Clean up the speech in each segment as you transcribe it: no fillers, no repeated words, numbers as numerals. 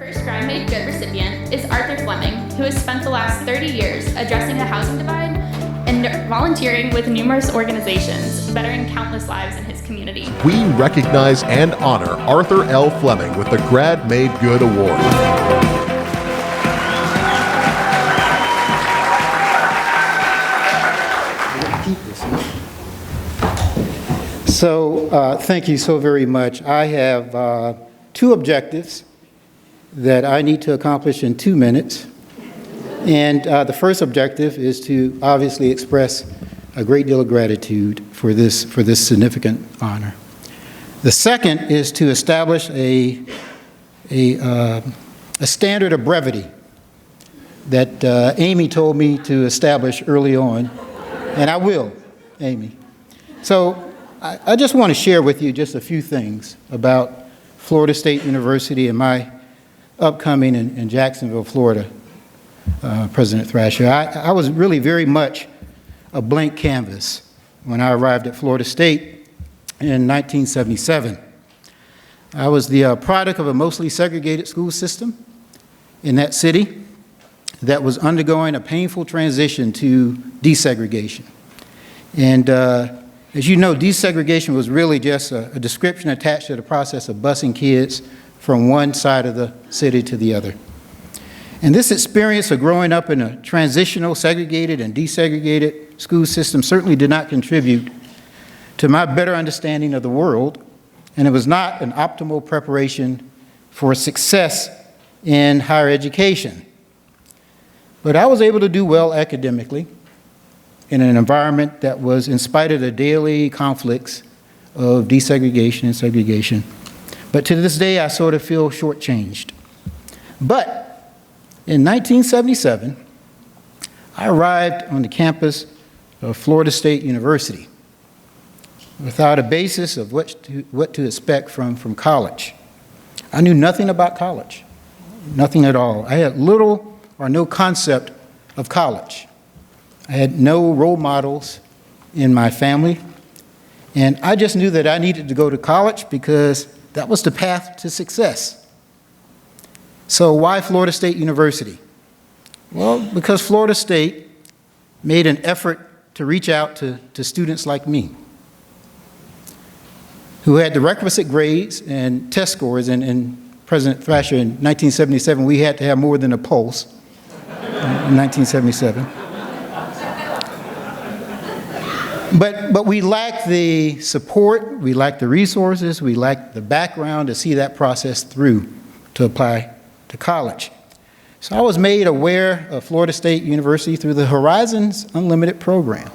first Grad Made Good recipient is Arthur Fleming, who has spent the last 30 years addressing the housing divide and volunteering with numerous organizations, bettering countless lives in his community. We recognize and honor Arthur L. Fleming with the Grad Made Good Award. So thank you so very much. I have two objectives that I need to accomplish in 2 minutes. And the first objective is to obviously express a great deal of gratitude for this significant honor. The second is to establish a standard of brevity that Amy told me to establish early on, and I will, Amy. So I just want to share with you just a few things about Florida State University and my upcoming in Jacksonville, Florida, President Thrasher. I was really very much a blank canvas when I arrived at Florida State in 1977. I was the product of a mostly segregated school system in that city that was undergoing a painful transition to desegregation. And as you know, desegregation was really just a description attached to the process of busing kids from one side of the city to the other. And this experience of growing up in a transitional, segregated, and desegregated school system certainly did not contribute to my better understanding of the world, and it was not an optimal preparation for success in higher education. But I was able to do well academically in an environment that was, in spite of the daily conflicts of desegregation and segregation. But to this day, I sort of feel shortchanged. But in 1977, I arrived on the campus of Florida State University without a basis of what to expect from college. I knew nothing about college, nothing at all. I had little or no concept of college. I had no role models in my family, and I just knew that I needed to go to college because that was the path to success. So why Florida State University? Well, because Florida State made an effort to reach out to students like me who had the requisite grades and test scores. And President Thrasher, in 1977, we had to have more than a pulse in 1977. But we lacked the support, we lacked the resources, we lacked the background to see that process through to apply to college. So I was made aware of Florida State University through the Horizons Unlimited program.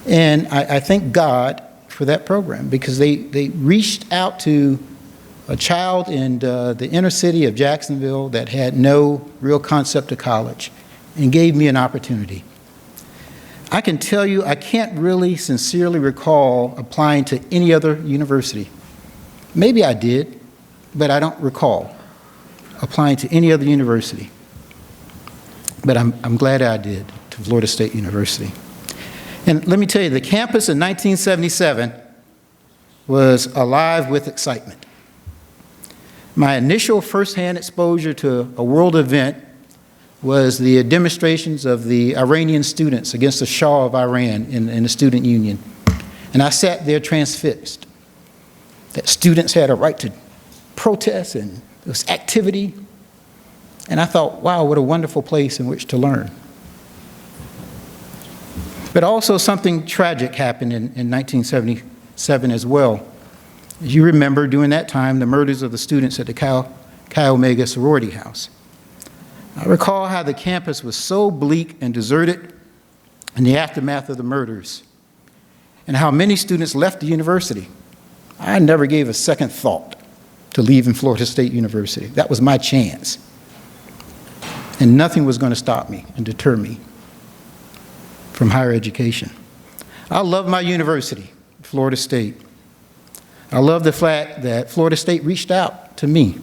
And I thank God for that program because they reached out to a child in the inner city of Jacksonville that had no real concept of college and gave me an opportunity. I can tell you, I can't really sincerely recall applying to any other university. Maybe I did, but I don't recall applying to any other university. But I'm glad I did, to Florida State University. And let me tell you, the campus in 1977 was alive with excitement. My initial firsthand exposure to a world event was the demonstrations of the Iranian students against the Shah of Iran in the student union. And I sat there transfixed, that students had a right to protest and there was activity. And I thought, wow, what a wonderful place in which to learn. But also something tragic happened in 1977 as well. As you remember, during that time, the murders of the students at the Chi Omega sorority house. I recall how the campus was so bleak and deserted in the aftermath of the murders, and how many students left the university. I never gave a second thought to leaving Florida State University. That was my chance. And nothing was going to stop me and deter me from higher education. I love my university, Florida State. I love the fact that Florida State reached out to me.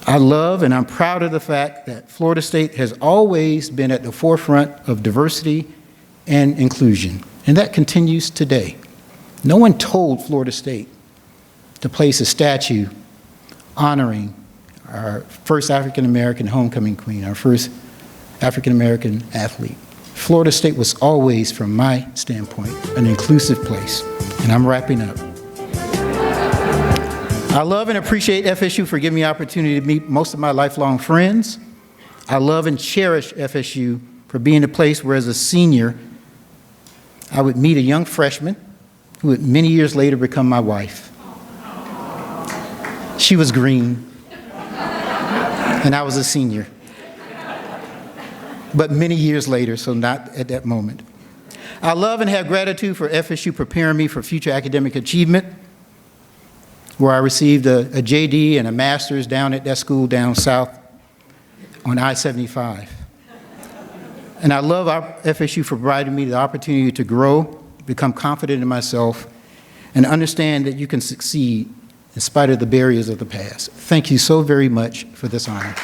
I love and I'm proud of the fact that Florida State has always been at the forefront of diversity and inclusion, and that continues today. No one told Florida State to place a statue honoring our first African-American homecoming queen, our first African-American athlete. Florida State was always, from my standpoint, an inclusive place. And I'm wrapping up. I love and appreciate FSU for giving me the opportunity to meet most of my lifelong friends. I love and cherish FSU for being a place where, as a senior, I would meet a young freshman who would many years later become my wife. She was green, and I was a senior. But many years later, so not at that moment. I love and have gratitude for FSU preparing me for future academic achievement, where I received a JD and a master's down at that school down south on I-75. And I love our FSU for providing me the opportunity to grow, become confident in myself, and understand that you can succeed in spite of the barriers of the past. Thank you so very much for this honor.